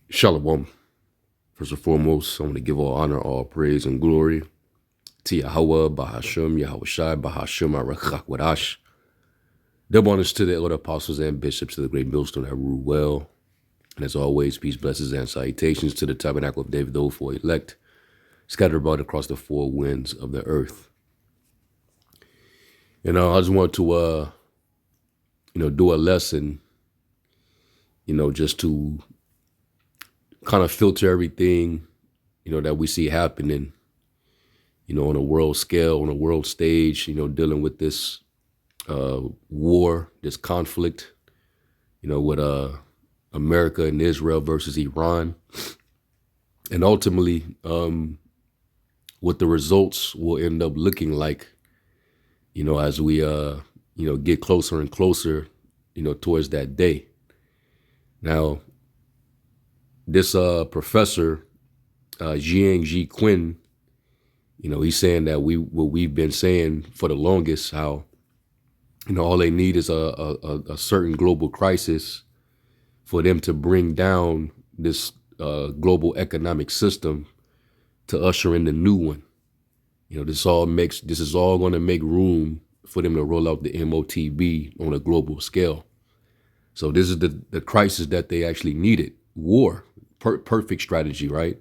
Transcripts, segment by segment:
Shalom. First and foremost, I want to give all honor, all praise, and glory to Yahweh, Bahashem, Yahweh Shai, Bahashem, Arakak Wadash. Double honors to the elder apostles and bishops of the great millstone that rule well. And as always, peace, blessings, and salutations to the tabernacle of David, the for elect, scattered about across the four winds of the earth. I just want to, do a lesson, just to kind of filter everything, that we see happening, on a world scale, on a world stage, dealing with this war, this conflict, with America and Israel versus Iran. And ultimately, what the results will end up looking like, as we, get closer and closer, towards that day. Now, this professor, Jiang Ji Quinn, he's saying that what we've been saying for the longest, how, all they need is a certain global crisis for them to bring down this global economic system to usher in the new one. This is all going to make room for them to roll out the MOTB on a global scale. So this is the crisis that they actually needed. War, perfect strategy, right?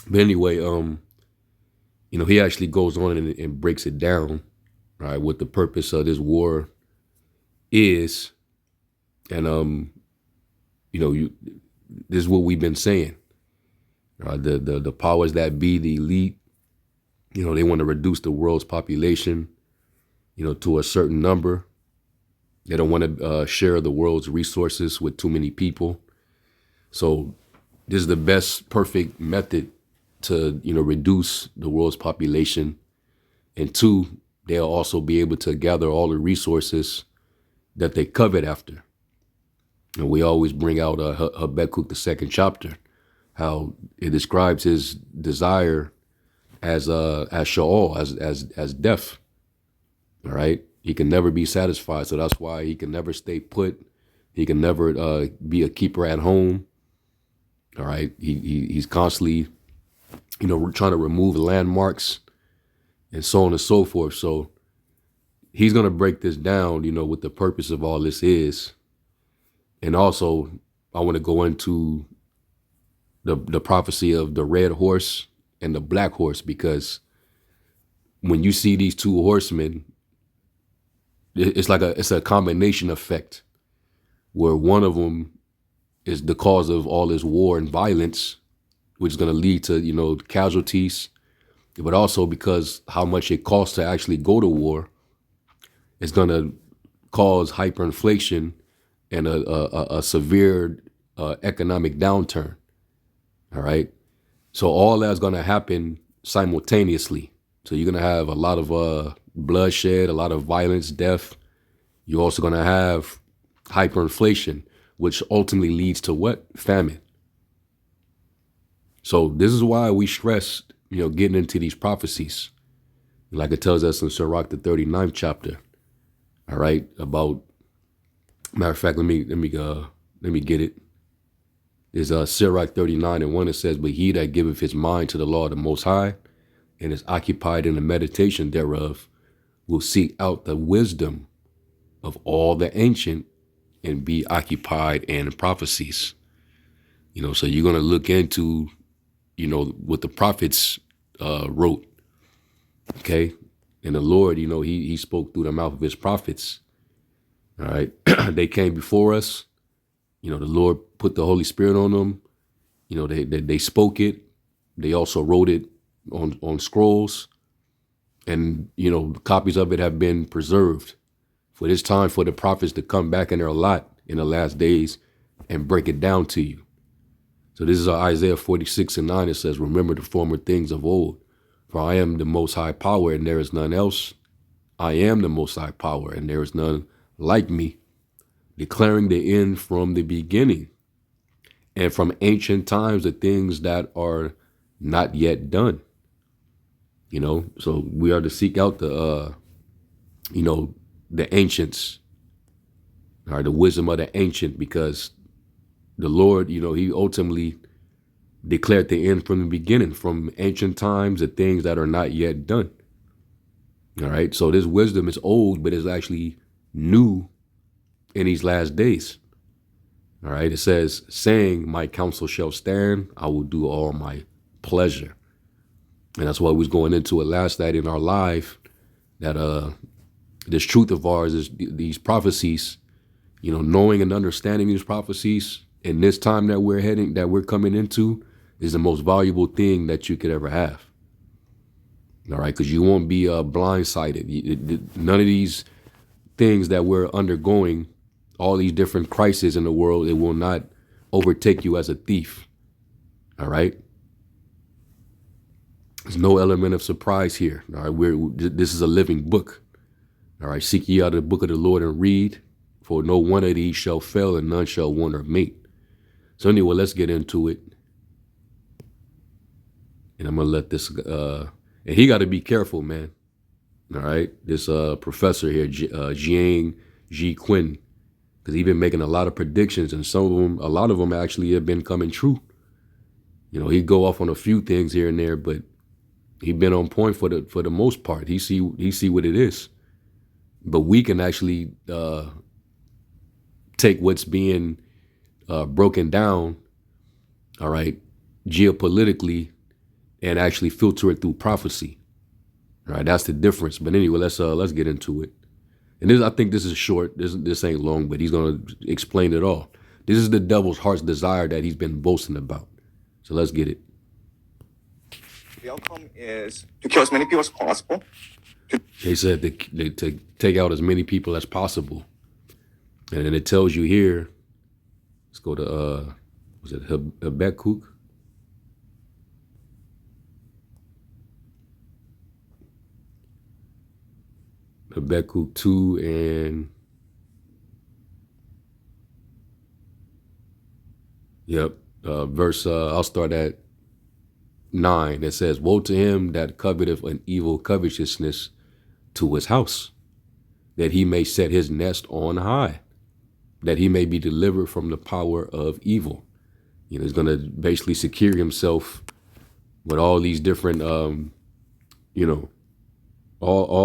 But anyway, he actually goes on and breaks it down, right? What the purpose of this war is, and this is what we've been saying. The powers that be, the elite, they want to reduce the world's population, to a certain number. They don't want to share the world's resources with too many people. So this is the best, perfect method to, reduce the world's population. And two, they'll also be able to gather all the resources that they covet after. And we always bring out Habakkuk, the second chapter, how it describes his desire as Sheol, as death. All right, he can never be satisfied, so that's why he can never stay put. He can never be a keeper at home. All right, he's constantly, trying to remove landmarks and so on and so forth. So he's gonna break this down, what the purpose of all this is. And also, I want to go into the prophecy of the red horse and the black horse, because when you see these two horsemen, it's a combination effect where one of them is the cause of all this war and violence, which is going to lead to, casualties, but also because how much it costs to actually go to war, it's going to cause hyperinflation and a severe economic downturn. All right. So all that's going to happen simultaneously. So you're going to have a lot of bloodshed, a lot of violence, death. You're also going to have hyperinflation, which ultimately leads to what? Famine. So this is why we stress, getting into these prophecies. Like it tells us in Sirach, the 39th chapter. All right. About, matter of fact, let me get it. Is Sirach 39:1. It says, "But he that giveth his mind to the law of the Most High, and is occupied in the meditation thereof, will seek out the wisdom of all the ancient, and be occupied in prophecies." So you're gonna look into, what the prophets wrote. Okay, and the Lord, he spoke through the mouth of his prophets. All right, they came before us. The Lord put the Holy Spirit on them. They spoke it. They also wrote it on scrolls. And, copies of it have been preserved. For this time for the prophets to come back in their lot in the last days and break it down to you. So this is Isaiah 46:9. It says, "Remember the former things of old. For I am the most high power and there is none else. I am the most high power and there is none like me, declaring the end from the beginning, and from ancient times the things that are not yet done." So we are to seek out the ancients, or the wisdom of the ancient, because the Lord, he ultimately declared the end from the beginning, from ancient times, the things that are not yet done. All right. So this wisdom is old, but it's actually new in these last days. All right. It says, saying, my counsel shall stand. I will do all my pleasure. And that's why we was going into it last night in our live, that this truth of ours is these prophecies, knowing and understanding these prophecies in this time that we're coming into is the most valuable thing that you could ever have. All right, because you won't be blindsided. None of these things that we're undergoing, all these different crises in the world, it will not overtake you as a thief. All right. There's no element of surprise here. All right, this is a living book. All right, seek ye out the book of the Lord and read, for no one of these shall fail and none shall want or mate. So anyway, let's get into it. And I'm gonna let this. And he got to be careful, man. All right, this professor here, Jiang Ji Qin, because he's been making a lot of predictions, and a lot of them actually have been coming true. He go off on a few things here and there, but he been on point for the most part. He see what it is, but we can actually take what's being broken down, all right, geopolitically, and actually filter it through prophecy. All right, that's the difference. But anyway, let's get into it. And I think this is short. This ain't long, but he's gonna explain it all. This is the devil's heart's desire that he's been boasting about. So let's get it. The outcome is to kill as many people as possible. They said to take out as many people as possible. And then it tells you here, let's go to, was it Habakkuk? Habakkuk 2 and, verse, I'll start at 9. It says, woe to him that coveteth an evil covetousness to his house, that he may set his nest on high, that he may be delivered from the power of evil. He's going to basically secure himself with all these different, all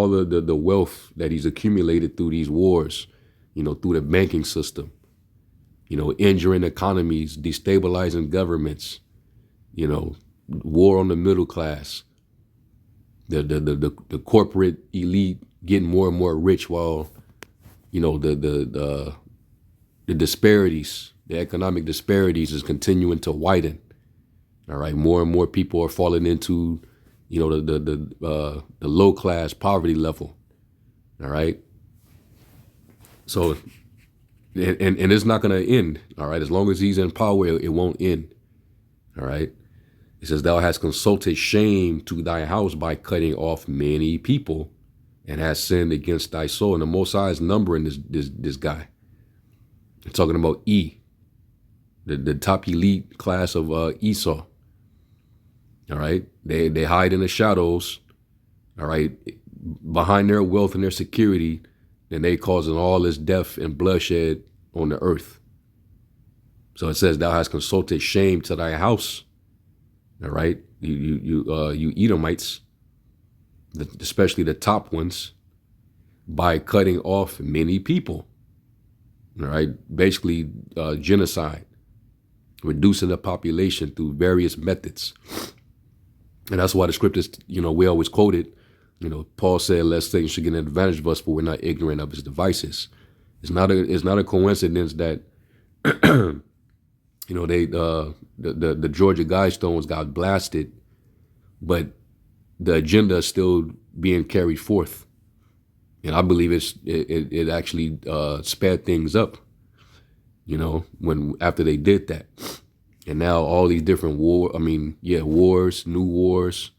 the wealth that he's accumulated through these wars, through the banking system, injuring economies, destabilizing governments, war on the middle class, the corporate elite getting more and more rich while, the disparities, the economic disparities is continuing to widen. All right, more and more people are falling into, the low class poverty level. All right. So, and it's not going to end. All right. As long as he's in power, it won't end. All right. It says, thou hast consulted shame to thy house by cutting off many people, and hast sinned against thy soul. And the Most High is numbering this guy. They're talking about the top elite class of Esau. All right. They hide in the shadows. All right. Behind their wealth and their security, and they causing all this death and bloodshed on the earth. So it says, thou hast consulted shame to thy house. All right. You Edomites, especially the top ones, by cutting off many people. All right. Basically genocide, reducing the population through various methods. And that's why the scriptures, we always quote it. Paul said, lest Satan should get an advantage of us, for we're not ignorant of his devices. It's not a coincidence that, they the Georgia Guidestones got blasted, but the agenda is still being carried forth. And I believe it actually sped things up, after they did that. And now all these different wars, new wars,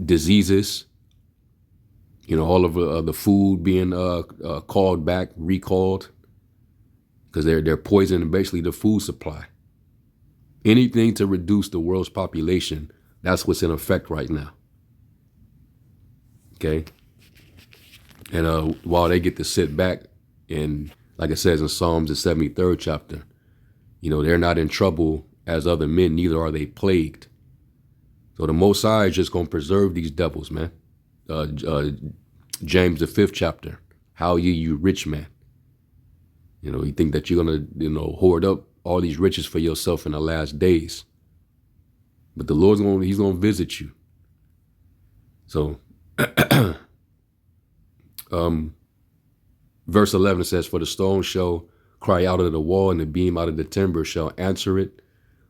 diseases, all of the food being called back, recalled, because they're poisoning basically the food supply. Anything to reduce the world's population, that's what's in effect right now. Okay. And while they get to sit back and, like it says in Psalms, the 73rd chapter, They're not in trouble as other men, neither are they plagued. So the Most High is just going to preserve these devils, man. James, the 5th chapter. How ye, you rich man. You think that you're going to, hoard up all these riches for yourself in the last days. But the Lord's he's going to visit you. So, verse 11 says, for the stone shall cry out of the wall, and the beam out of the timber shall answer it.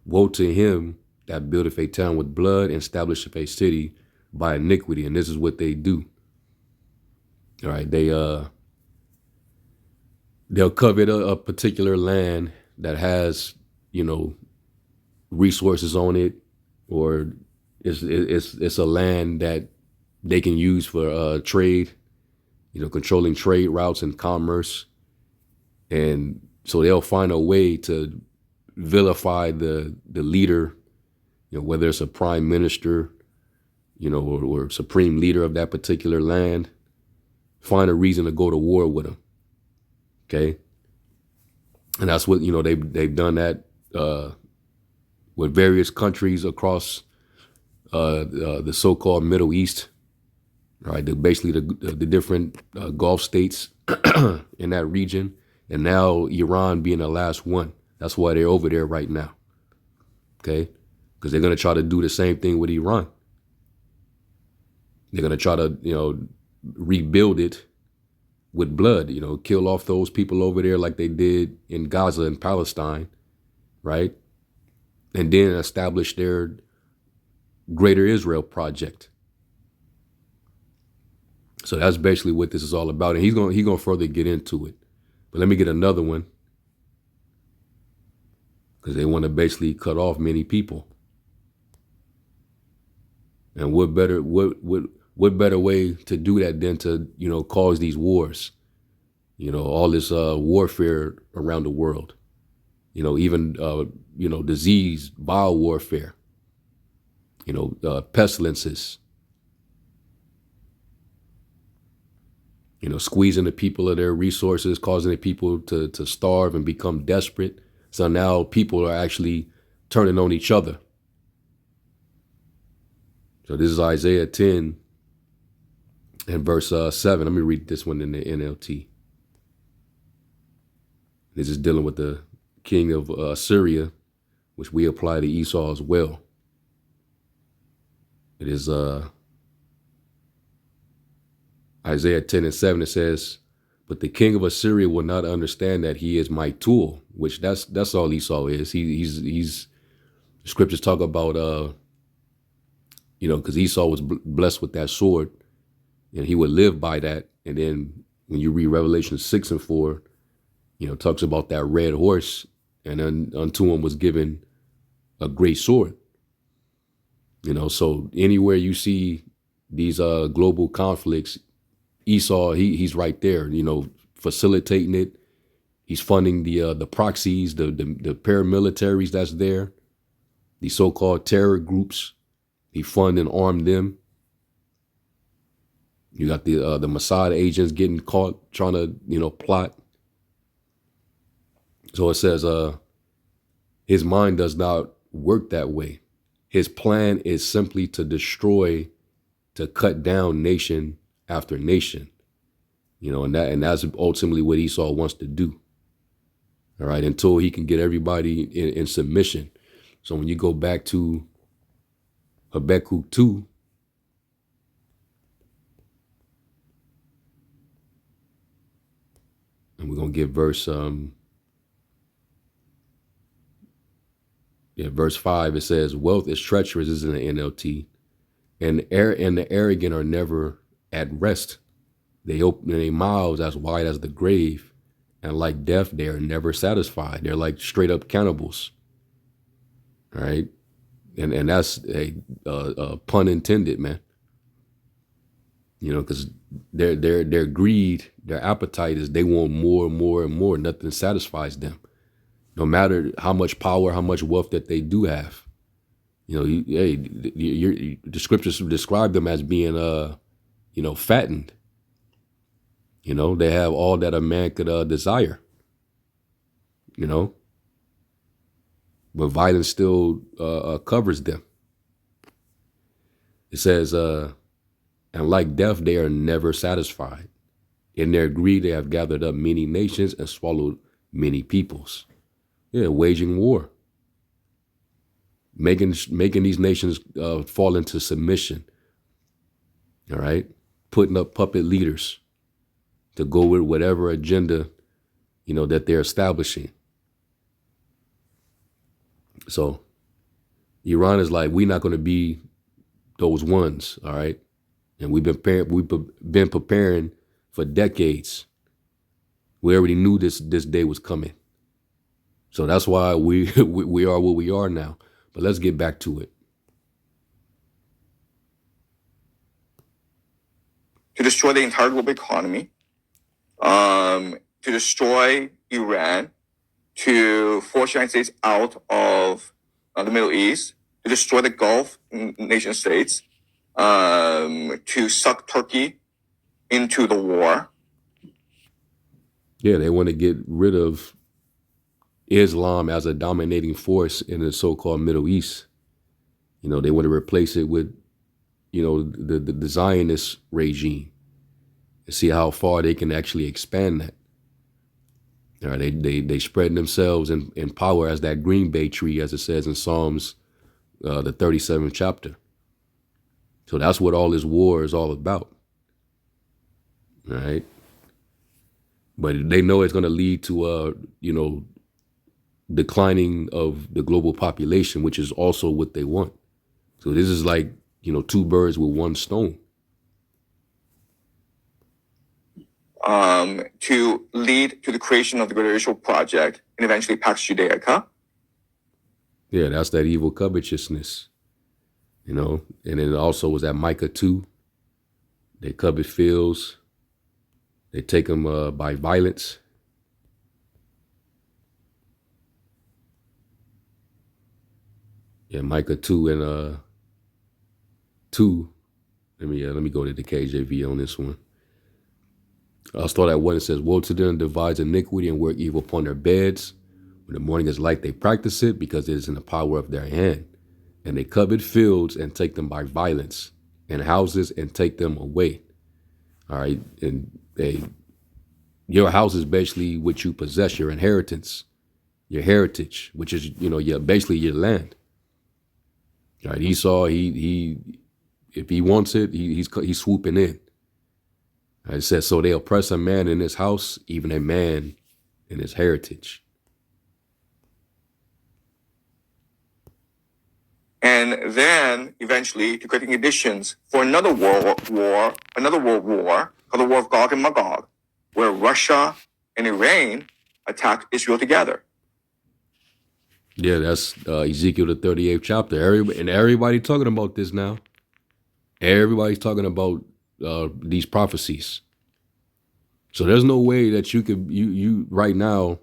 Woe to him that buildeth a town with blood, and establisheth a city by iniquity. And this is what they do. All right, they'll covet a particular land that has, resources on it, or it's a land that they can use for trade, controlling trade routes and commerce. And so they'll find a way to vilify the leader, whether it's a prime minister, or supreme leader of that particular land, find a reason to go to war with them. Okay. And that's what, they've done that with various countries across the so-called Middle East, right? Basically the different Gulf states in that region. And now Iran being the last one. That's why they're over there right now. Okay. Because they're going to try to do the same thing with Iran. They're going to try to, rebuild it with blood, kill off those people over there like they did in Gaza and Palestine, right? And then establish their Greater Israel project. So that's basically what this is all about. And he's going to further get into it. But let me get another one, because they want to basically cut off many people. And what better way to do that than to, cause these wars, all this warfare around the world, even, disease, bio warfare, pestilences, squeezing the people of their resources, causing the people to starve and become desperate. So now people are actually turning on each other. So this is Isaiah 10 and verse 7. Let me read this one in the NLT. This is dealing with the king of Assyria, which we apply to Esau as well. It is Isaiah 10 and 7. It says, but the king of Assyria will not understand that he is my tool, which that's all Esau is. He's the scriptures talk about, because Esau was blessed with that sword, and he would live by that. And then when you read Revelation 6 and 4, talks about that red horse, and then unto him was given a great sword. So anywhere you see these global conflicts, Esau, he's right there, facilitating it. He's funding the proxies, the paramilitaries that's there, the so-called terror groups. He fund and arm them. You got the Mossad agents getting caught trying to, plot. So it says, his mind does not work that way. His plan is simply to destroy, to cut down nation after nation, and that's ultimately what Esau wants to do. All right, until he can get everybody in submission. So when you go back to Habakkuk 2, and we're gonna get verse verse 5. It says, wealth is treacherous, is in the NLT, and the arrogant are never at rest. They open their mouths as wide as the grave, and like death, they are never satisfied. They're like straight up cannibals. All right, and that's a pun intended, man. Because their greed, their appetite is they want more and more and more. Nothing satisfies them, no matter how much power, how much wealth that they do have. The scriptures describe them as being fattened. They have all that a man could desire. but violence still covers them. It says, and like death, they are never satisfied. In their greed, they have gathered up many nations and swallowed many peoples. Yeah, waging war, making these nations fall into submission. All right, putting up puppet leaders to go with whatever agenda, that they're establishing. So Iran is like, we're not going to be those ones, all right? And we've been preparing for decades. We already knew this day was coming. So that's why we are what we are now. But let's get back to it. To destroy the entire global economy, to destroy Iran, to force the United States out of the Middle East, to destroy the Gulf nation states, to suck Turkey into the war. Yeah, they want to get rid of Islam as a dominating force in the so-called Middle East. They want to replace it with, the Zionist regime and see how far they can actually expand that. All right, they spread themselves in power as that green bay tree, as it says in Psalms, the 37th chapter. So that's what all this war is all about. All right. But they know it's going to lead to, declining of the global population, which is also what they want. So this is like, two birds with one stone. To lead to the creation of the Great Israel Project and eventually Pax Judaica. Yeah, that's that evil covetousness, and then it also was at Micah 2. They covet fields. They take them by violence. Yeah, Micah 2 and 2. Let me go to the KJV on this one. I'll start at 1. It says, woe to them that devise iniquity and work evil upon their beds. When the morning is light, they practice it because it is in the power of their hand. And they covet fields and take them by violence, and houses and take them away. All right. And your house is basically what you possess, your inheritance, your heritage, which is, basically your land. All right. Esau, he if he wants it, he's swooping in. It says, so they oppress a man in his house, even a man in his heritage. And then eventually to create conditions for another world war called the War of Gog and Magog, where Russia and Iran attacked Israel together. Yeah, that's Ezekiel the 38th chapter. Everybody talking about this now. Everybody's talking about these prophecies. So there's no way that you could you right now,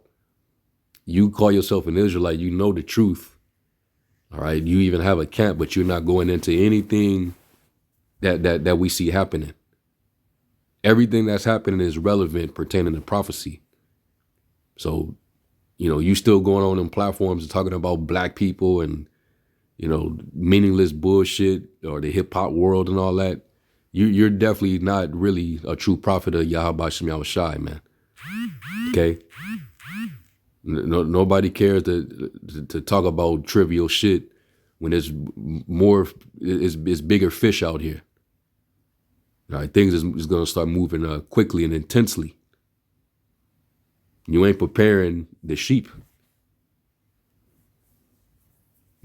you call yourself an Israelite, you know the truth. All right, you even have a camp, but you're not going into anything that we see happening. Everything that's happening is relevant pertaining to prophecy. So, you still going on in platforms and talking about black people and, meaningless bullshit or the hip hop world and all that. You're definitely not really a true prophet of Yahweh Shem Yahushai, man. Okay? Nobody cares to talk about trivial shit when there's it's bigger fish out here. All right, things is going to start moving quickly and intensely. You ain't preparing the sheep.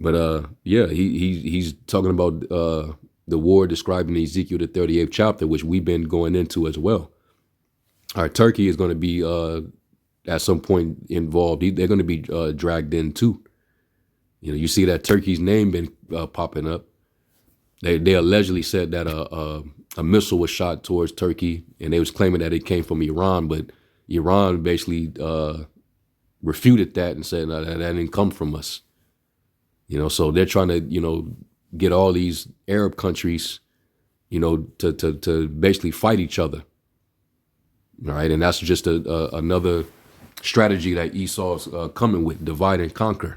But yeah, he's talking about the war described in Ezekiel the 38th chapter, which we've been going into as well. All right, Turkey is going to be at some point involved. They're going to be dragged in too. You see that Turkey's name been popping up. They allegedly said that a missile was shot towards Turkey, and they was claiming that it came from Iran, but Iran basically refuted that and said that didn't come from us. So they're trying to get all these Arab countries, to basically fight each other. All right, and that's just another strategy that Esau's coming with, divide and conquer.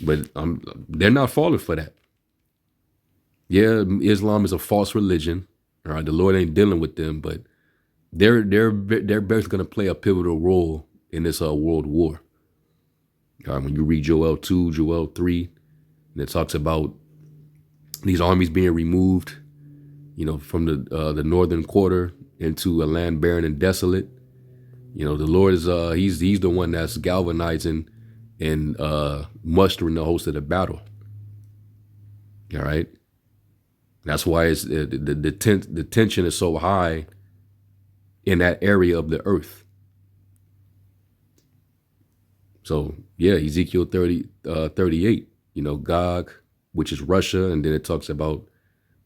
But they're not falling for that. Yeah, Islam is a false religion. All right, the Lord ain't dealing with them, but they're both going to play a pivotal role in this world war. All right, when you read Joel 2, Joel 3, and it talks about these armies being removed, from the northern quarter into a land barren and desolate. The Lord is he's the one that's galvanizing and mustering the host of the battle. All right, that's why it's the tension is so high in that area of the earth. So yeah, Ezekiel 38. Gog, which is Russia, and then it talks about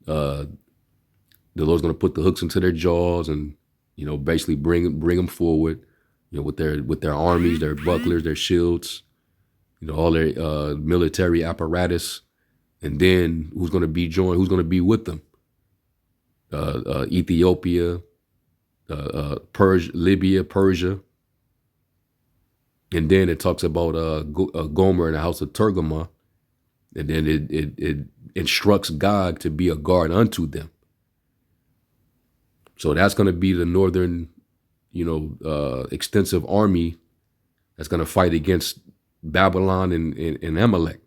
the Lord's going to put the hooks into their jaws and basically bring them forward, with their armies, their bucklers, their shields, all their military apparatus. And then who's going to be with them? Ethiopia, Libya, Persia. And then it talks about Gomer in the house of Tergama. And then it instructs Gog to be a guard unto them. So that's going to be the northern, extensive army that's going to fight against Babylon and Amalek.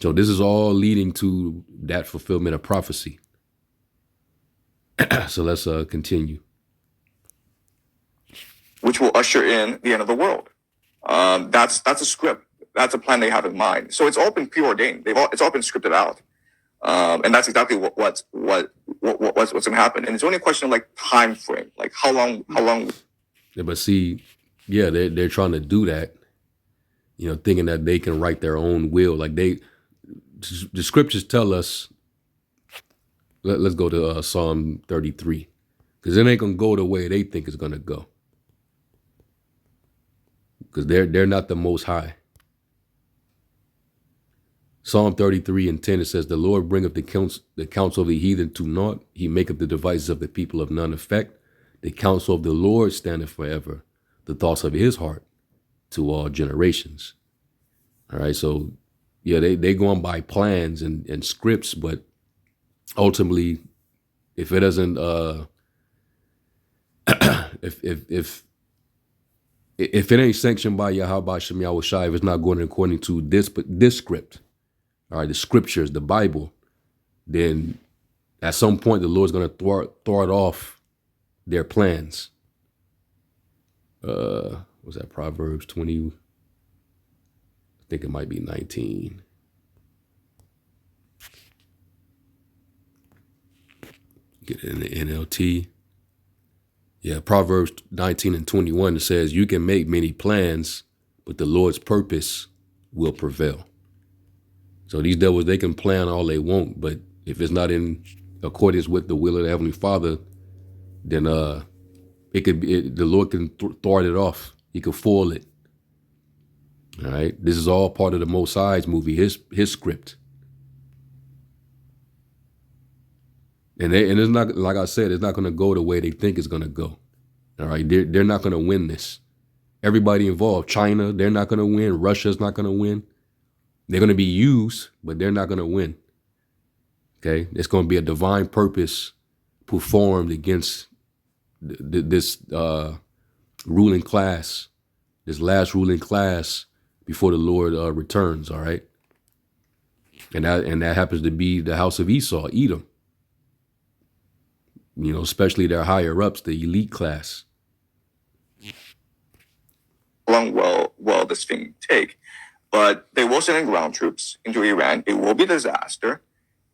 So this is all leading to that fulfillment of prophecy. So let's continue. Which will usher in the end of the world. That's a script. That's a plan they have in mind. So it's all been preordained. It's all been scripted out. And that's exactly what's going to happen. And it's only a question of like time frame, like how long. Yeah, but see, yeah, they're trying to do that, thinking that they can write their own will. Like the scriptures tell us. Let's go to Psalm 33, because it ain't gonna go the way they think it's gonna go. Because they're not the Most High. Psalm 33:10, it says, "The Lord bringeth the counsel of the heathen to naught. He maketh the devices of the people of none effect. The counsel of the Lord standeth forever. The thoughts of his heart to all generations." All right, so yeah, they going by plans and scripts, but ultimately, if it doesn't, if it ain't sanctioned by Yahweh Shem Yahushai, if it's not going according to this script, all right, the scriptures, the Bible, then at some point the Lord's going to thwart off their plans. Was that Proverbs 20? I think it might be 19. Get it in the NLT. Yeah, Proverbs 19:21, it says, "You can make many plans, but the Lord's purpose will prevail." So these devils, they can plan all they want, but if it's not in accordance with the will of the Heavenly Father, then it could be the Lord can thwart it off. He can foil it. All right, this is all part of the Most High's movie, his script. And it's not, like I said, it's not going to go the way they think it's going to go. All right, they're not going to win this. Everybody involved, China, they're not going to win. Russia's not going to win. They're going to be used, but they're not going to win. Okay, it's going to be a divine purpose performed against this ruling class, this last ruling class before the Lord returns. All right, and that happens to be the house of Esau, Edom. Especially their higher ups, the elite class. How long will this thing take? But they will send in ground troops into Iran. It will be a disaster.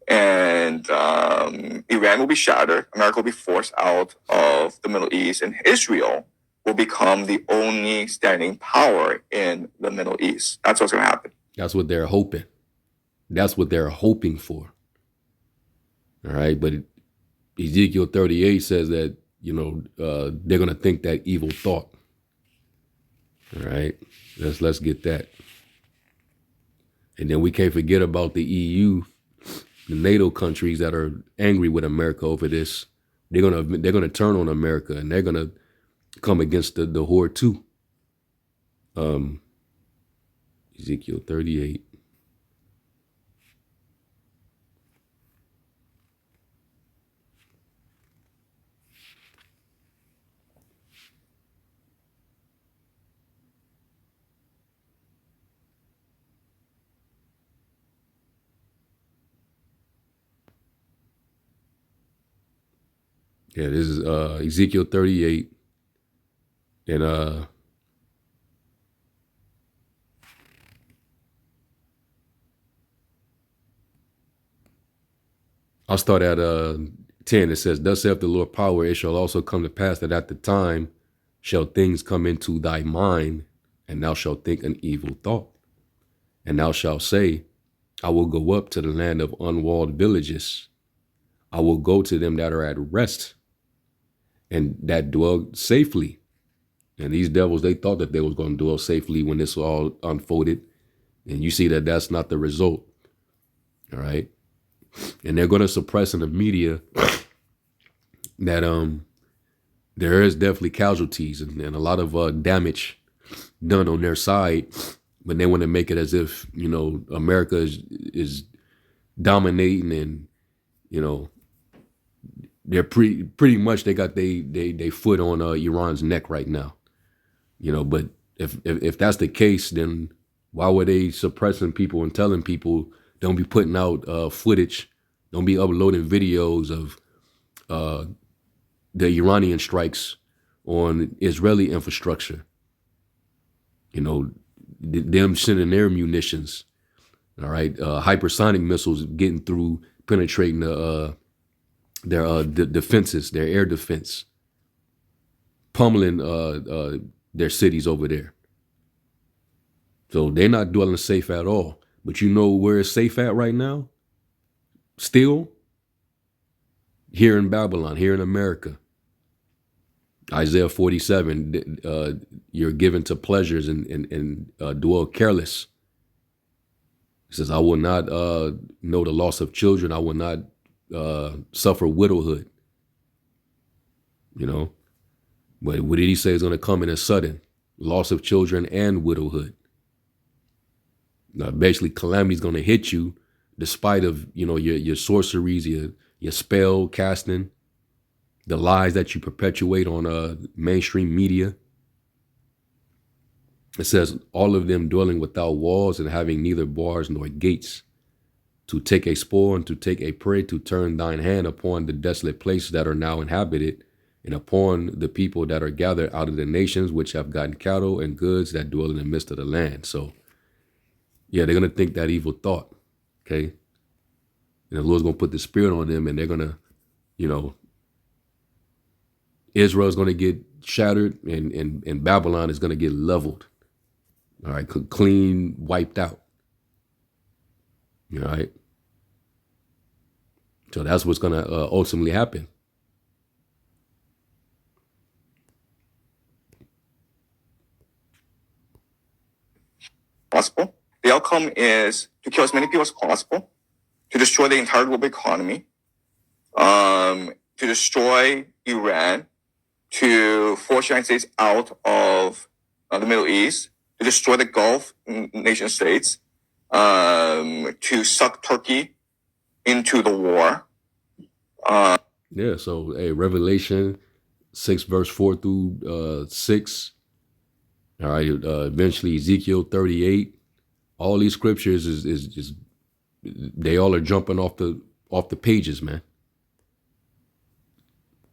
And Iran will be shattered. America will be forced out of the Middle East. And Israel will become the only standing power in the Middle East. That's what's going to happen. That's what they're hoping. That's what they're hoping for. All right. But Ezekiel 38 says that, they're going to think that evil thought. All right. Let's get that. And then we can't forget about the EU, the NATO countries that are angry with America over this. They're gonna turn on America, and they're gonna come against the horde too. Ezekiel 38. Yeah, this is Ezekiel 38. And I'll start at 10. It says, "Thus saith the Lord power, it shall also come to pass that at the time shall things come into thy mind, and thou shalt think an evil thought. And thou shalt say, I will go up to the land of unwalled villages. I will go to them that are at rest and that dwell safely." And these devils, they thought that they was going to dwell safely when this all unfolded. And you see that that's not the result. All right. And they're going to suppress in the media that there is definitely casualties and a lot of damage done on their side. But they want to make it as if, you know, America is dominating and, you know, they're pretty much they got they foot on Iran's neck right now. You know, but if that's the case, then why were they suppressing people and telling people don't be putting out footage, don't be uploading videos of the Iranian strikes on Israeli infrastructure? You know, them sending their munitions, all right, hypersonic missiles getting through, penetrating their defenses, their air defense, pummeling their cities over there. So they're not dwelling safe at all. But you know where it's safe at right now? Still, here in Babylon, here in America. Isaiah 47, you're given to pleasures and dwell careless. He says, I will not know the loss of children. I will not suffer widowhood. You know? But what did he say is going to come in a sudden? Loss of children and widowhood. Now, basically, calamity is going to hit you despite of, you know, your sorceries, your spell casting, the lies that you perpetuate on mainstream media. It says, all of them dwelling without walls and having neither bars nor gates, to take a spoil and to take a prey, to turn thine hand upon the desolate places that are now inhabited, and upon the people that are gathered out of the nations, which have gotten cattle and goods that dwell in the midst of the land. So, yeah, they're going to think that evil thought, okay? And the Lord's going to put the spirit on them, and they're going to, you know, Israel's going to get shattered, and Babylon is going to get leveled, all right, clean, wiped out, all right? So that's what's going to ultimately happen. Possible. The outcome is to kill as many people as possible, to destroy the entire global economy, to destroy Iran, to force the United States out of the Middle East, to destroy the Gulf nation states, to suck Turkey into the war. Yeah, so hey, Revelation 6 verse 4 through 6. All right, eventually Ezekiel 38. All these scriptures is they all are jumping off the pages, man.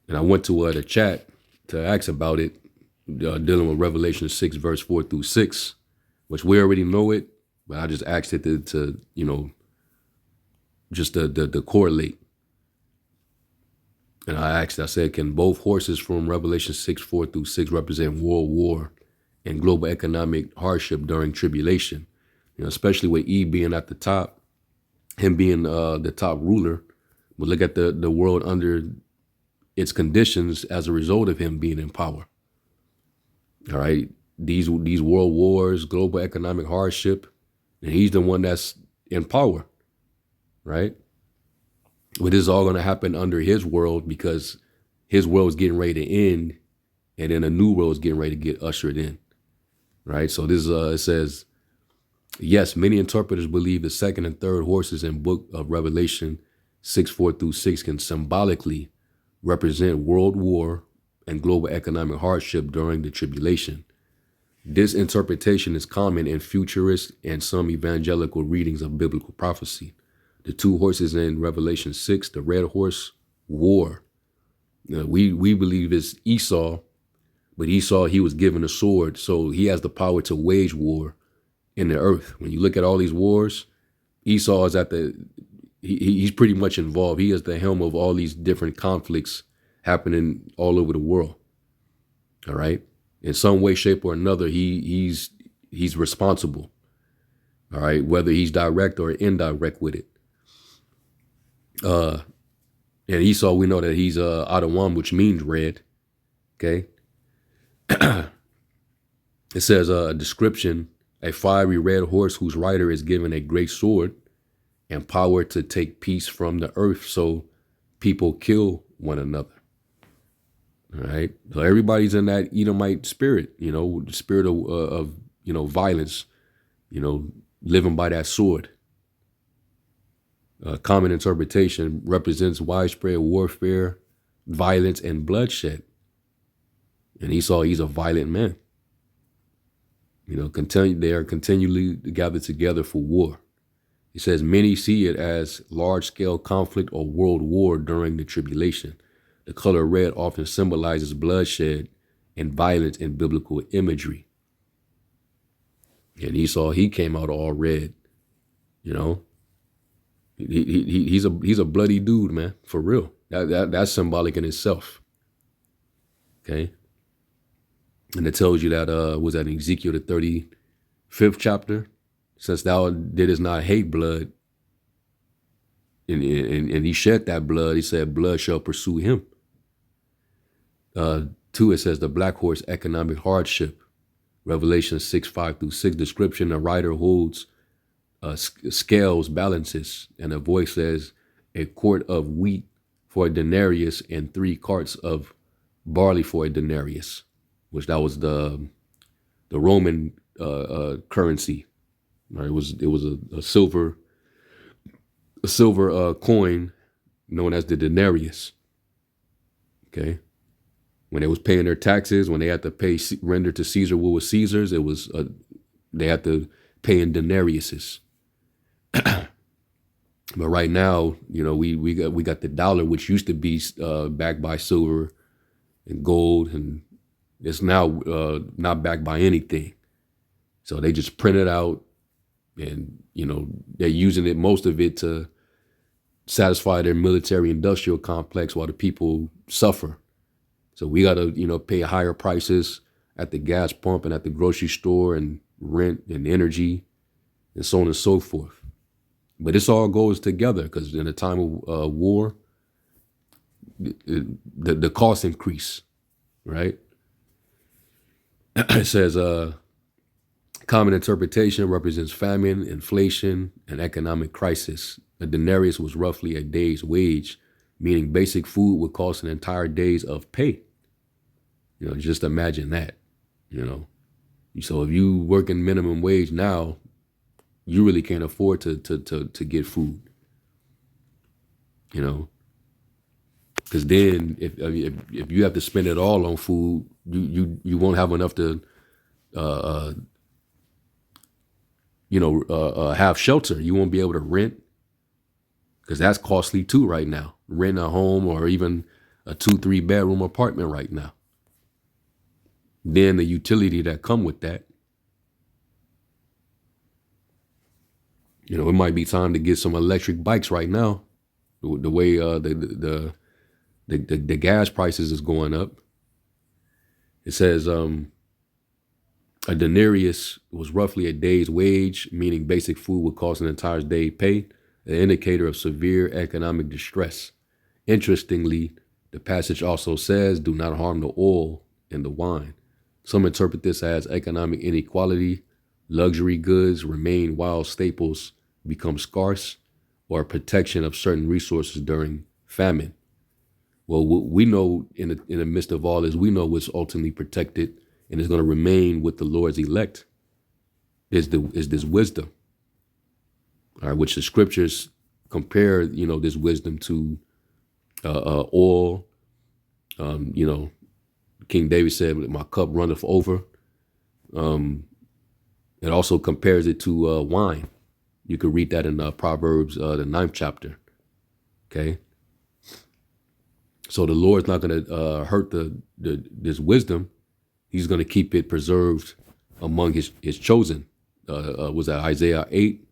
And I went to the chat to ask about it, dealing with Revelation 6 verse 4 through 6, which we already know it, but I just asked it to you know, just to correlate. And I said, can both horses from Revelation 6, 4 through 6 represent world war and global economic hardship during tribulation? You know, especially with E being at the top, him being the top ruler. But look at the world under its conditions as a result of him being in power. All right, these world wars, global economic hardship, and he's the one that's in power, right? But this is all going to happen under his world because his world is getting ready to end, and then a new world is getting ready to get ushered in, right? So this it says, Yes, many interpreters believe the second and third horses in Book of Revelation 6:4-6 can symbolically represent world war and global economic hardship during the tribulation. This interpretation is common in futurist and some evangelical readings of biblical prophecy. The two horses in Revelation 6, the red horse, war. We believe it's Esau, but Esau, he was given a sword, so he has the power to wage war in the earth. When you look at all these wars, Esau is he's pretty much involved. He is the helm of all these different conflicts happening all over the world. All right. In some way, shape, or another, he's responsible. All right, whether he's direct or indirect with it. And Esau, we know that he's Adam, which means red. Okay. It says a description: a fiery red horse whose rider is given a great sword and power to take peace from the earth, so people kill one another. All right. So everybody's in that Edomite spirit, the spirit of violence, living by that sword. Common interpretation represents widespread warfare, violence, and bloodshed. And Esau, he's a violent man. They are continually gathered together for war. He says many see it as large-scale conflict or world war during the tribulation. The color red often symbolizes bloodshed and violence in biblical imagery. And Esau, he came out all red. He's a bloody dude, man, for real. That's symbolic in itself. Okay. And it tells you that was that in Ezekiel the 35th chapter, since thou didst not hate blood, and he shed that blood, he said, blood shall pursue him. 2, it says the black horse, economic hardship. Revelation 6:5-6 description: a rider holds scales, balances, and a voice says, a quart of wheat for a denarius and 3 quarts of barley for a denarius, which that was the Roman currency. Right? It was a silver coin known as the denarius. Okay. When they was paying their taxes, when they had to render to Caesar what was Caesar's, it was they had to pay in denariuses. But right now, we got the dollar, which used to be backed by silver and gold, and it's now not backed by anything. So they just print it out, and they're using it, most of it, to satisfy their military industrial complex while the people suffer. So we got to, pay higher prices at the gas pump and at the grocery store, and rent and energy and so on and so forth. But this all goes together, because in a time of war, the costs increase, right? It says common interpretation represents famine, inflation, and economic crisis. A denarius was roughly a day's wage, meaning basic food would cost an entire day's of pay. Just imagine that. So if you working minimum wage now, you really can't afford to get food. Because then if you have to spend it all on food, you won't have enough to have shelter. You won't be able to rent, because that's costly too right now. Rent a home or even a 2-3 bedroom apartment right now. Then the utility that come with that. It might be time to get some electric bikes right now. The way the gas prices is going up. It says a denarius was roughly a day's wage, meaning basic food would cost an entire day's pay, an indicator of severe economic distress. Interestingly, the passage also says, do not harm the oil and the wine. Some interpret this as economic inequality. Luxury goods remain while staples become scarce, or protection of certain resources during famine. Well, what we know in the midst of all this, we know what's ultimately protected and is going to remain with the Lord's elect. is this wisdom. All right, which the scriptures compare, this wisdom to oil. King David said, "My cup runneth over." It also compares it to wine. You could read that in Proverbs, the 9th chapter. Okay. So the Lord's not going to hurt this wisdom. He's going to keep it preserved among his chosen. Was that Isaiah 8,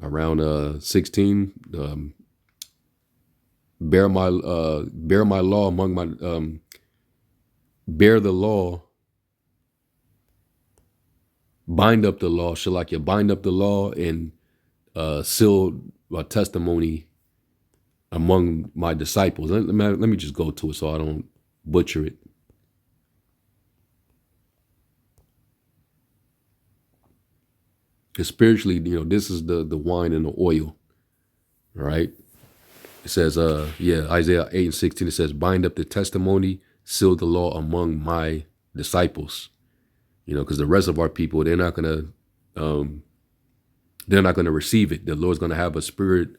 around 16? Bear my law among my bear the law. Bind up the law, Shalakia, bind up the law and seal my testimony among my disciples. Let me just go to it so I don't butcher it. Because spiritually, this is the wine and the oil. All right. It says, Isaiah 8 and 16, it says, bind up the testimony, seal the law among my disciples. Because the rest of our people, they're not gonna receive it. The Lord's gonna have a spirit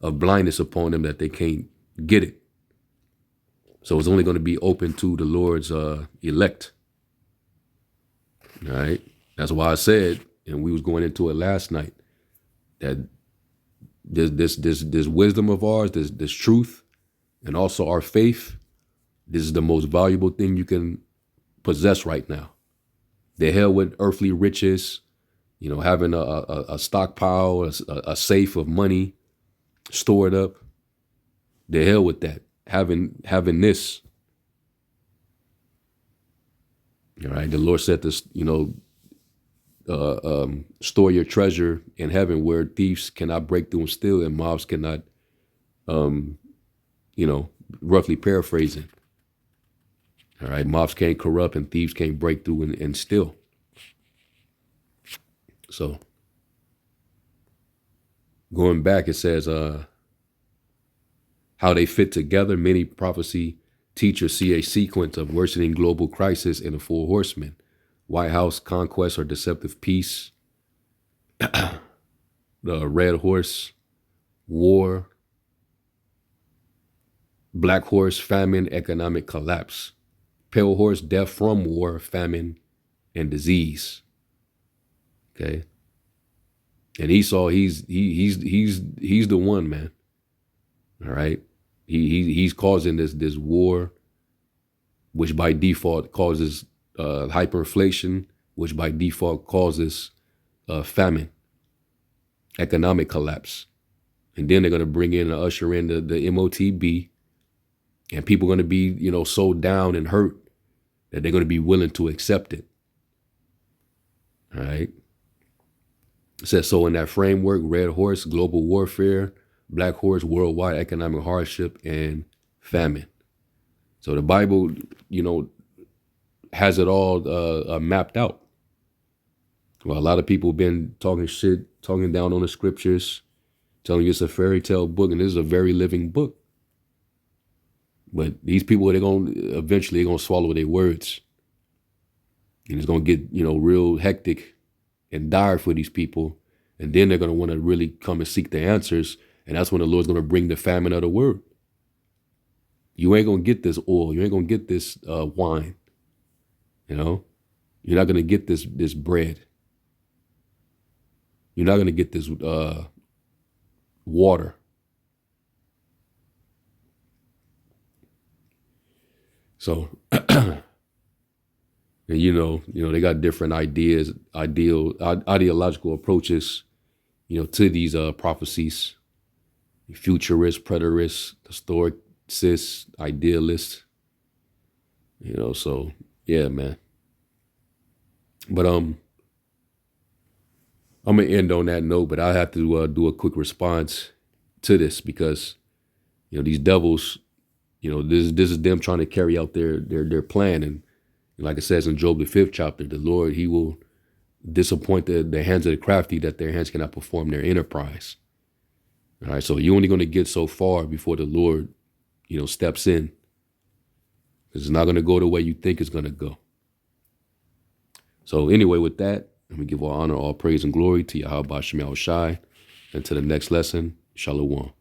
of blindness upon them that they can't get it. So it's only going to be open to the Lord's elect. All right. That's why I said, and we was going into it last night, that this wisdom of ours, this truth, and also our faith, this is the most valuable thing you can possess right now. The hell with earthly riches, having a stockpile, a safe of money stored up. The hell with that. Having this. All right. The Lord said this, store your treasure in heaven where thieves cannot break through and steal, and mobs cannot, roughly paraphrasing. All right. Mobs can't corrupt and thieves can't break through and steal. So going back, it says, how they fit together. Many prophecy teachers see a sequence of worsening global crisis in the four horsemen: White House conquest or deceptive peace, the red horse, war, black horse, famine, economic collapse, pale horse, death from war, famine, and disease. Okay. And Esau, he's the one, man. All right. He's causing this war, which by default causes hyperinflation, which by default causes famine, economic collapse. And then they're going to bring in and usher in the MOTB, and people are going to be, so down and hurt that they're going to be willing to accept it. All right. It says, so in that framework, red horse, global warfare, black horse, worldwide economic hardship, and famine. So the Bible, has it all mapped out. Well, a lot of people have been talking shit, talking down on the scriptures, telling you it's a fairy tale book, and this is a very living book. But these people, eventually they're gonna swallow their words. And it's gonna get, real hectic and dire for these people. And then they're gonna want to really come and seek the answers. And that's when the Lord's gonna bring the famine of the word. You ain't gonna get this oil. You ain't gonna get this wine. You're not gonna get this bread. You're not gonna get this water. So, and they got different ideological approaches, to these prophecies. Futurist, preterist, historicist, idealist. So yeah, man. But I'm gonna end on that note, but I have to do a quick response to this because, these devils, this is them trying to carry out their plan. And like it says in Job, the 5th chapter, the Lord, he will disappoint the hands of the crafty that their hands cannot perform their enterprise. All right. So you're only going to get so far before the Lord, steps in. It's not going to go the way you think it's going to go. So anyway, with that, And we give all honor, all praise, and glory to Yahweh Shem Shai. And to the next lesson, Shalom.